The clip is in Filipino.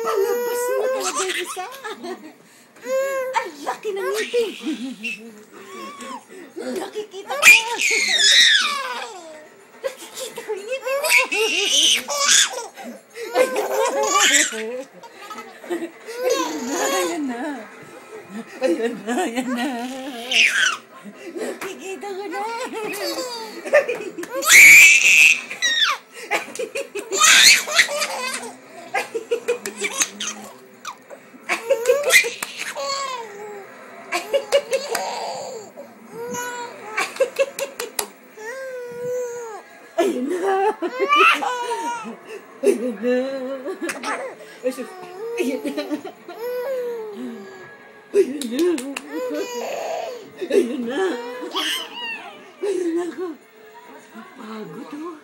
Palabas mo talaga isa. Ang laki ng ngipin. Nakikita ko. Nakikita ko yung ngipin mo. Ayan na. Ayan na. Ayan na. Nakikita ko na. Ayun na. Ayun na. Ayun na. Ayun na. Ayun na. Ayun na ako. Pagod oh.